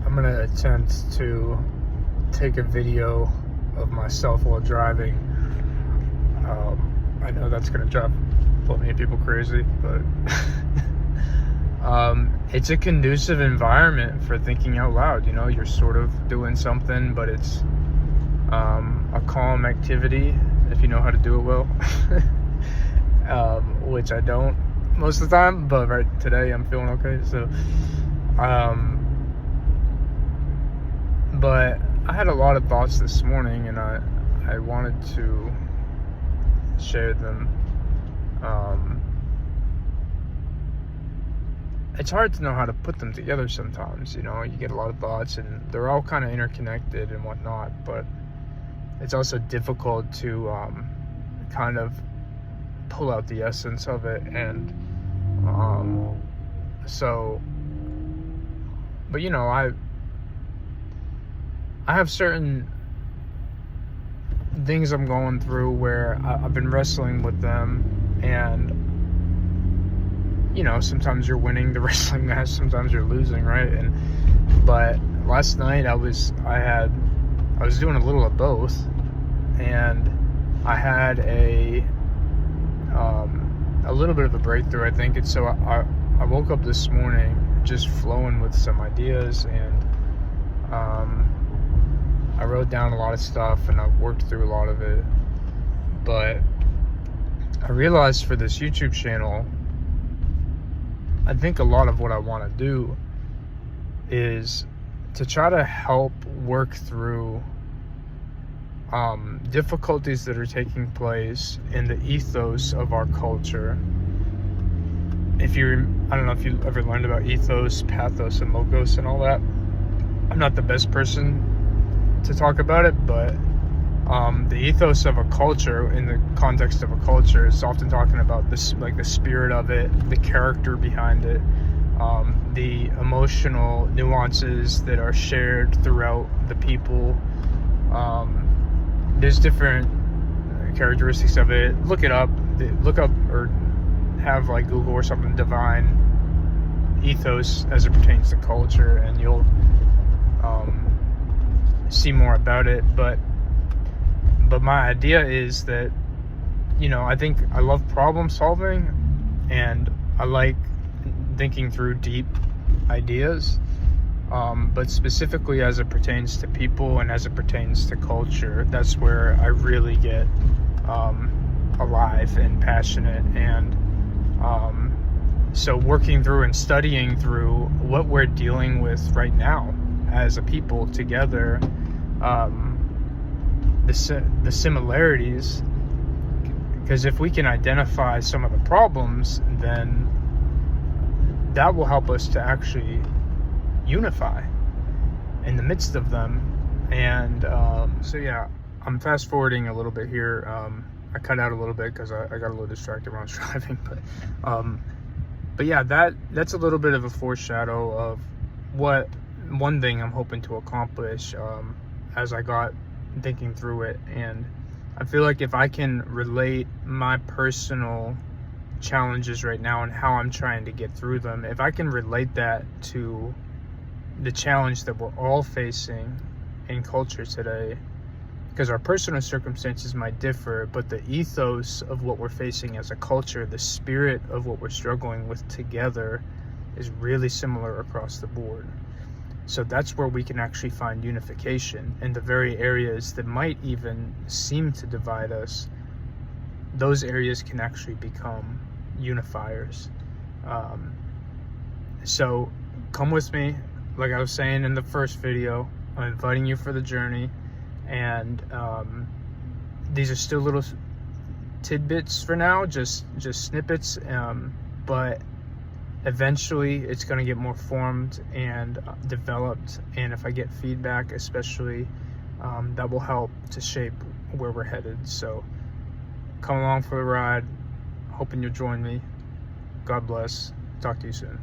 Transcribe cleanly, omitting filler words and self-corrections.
I'm gonna attempt to take a video of myself while driving. I know that's gonna drive plenty of people crazy, but it's a conducive environment for thinking out loud. You know, you're sort of doing something, but it's a calm activity if you know how to do it well. Which I don't most of the time, but right today I'm feeling okay. So but I had a lot of thoughts this morning, and I wanted to share them. It's hard to know how to put them together sometimes. You know, you get a lot of thoughts and they're all kind of interconnected and whatnot, but it's also difficult to kind of pull out the essence of it. And but you know, I have certain things I'm going through where I've been wrestling with them, and you know, sometimes you're winning the wrestling match, sometimes you're losing, right? But last night I was doing a little of both, and I had a little bit of a breakthrough, I think. And so I woke up this morning just flowing with some ideas, and I wrote down a lot of stuff and I worked through a lot of it. But I realized for this YouTube channel, I think a lot of what I want to do is to try to help work through difficulties that are taking place in the ethos of our culture. I don't know if you ever learned about ethos, pathos, and logos and all that. I'm not the best person to talk about it, but the ethos of a culture, in the context of a culture, is often talking about this, like the spirit of it, the character behind it, the emotional nuances that are shared throughout the people. There's different characteristics of it. Look up or have like Google or something, divine ethos as it pertains to culture, and you'll see more about it. But my idea is that, you know, I think I love problem solving, and I like thinking through deep ideas, but specifically as it pertains to people and as it pertains to culture, that's where I really get alive and passionate. And so working through and studying through what we're dealing with right now as a people together, the similarities, because if we can identify some of the problems, then that will help us to actually unify in the midst of them. And so yeah, I'm fast forwarding a little bit here. I cut out a little bit because I got a little distracted when I was driving, but yeah, that's a little bit of a foreshadow of one thing I'm hoping to accomplish as I got thinking through it. And I feel like if I can relate my personal challenges right now and how I'm trying to get through them, if I can relate that to the challenge that we're all facing in culture today, because our personal circumstances might differ, but the ethos of what we're facing as a culture, the spirit of what we're struggling with together, is really similar across the board. So that's where we can actually find unification in the very areas that might even seem to divide us. Those areas can actually become unifiers. So come with me. Like I was saying in the first video, I'm inviting you for the journey. And these are still little tidbits for now, just snippets, but eventually it's going to get more formed and developed. And if I get feedback, especially, that will help to shape where we're headed. So come along for the ride. Hoping you'll join me. God bless. Talk to you soon.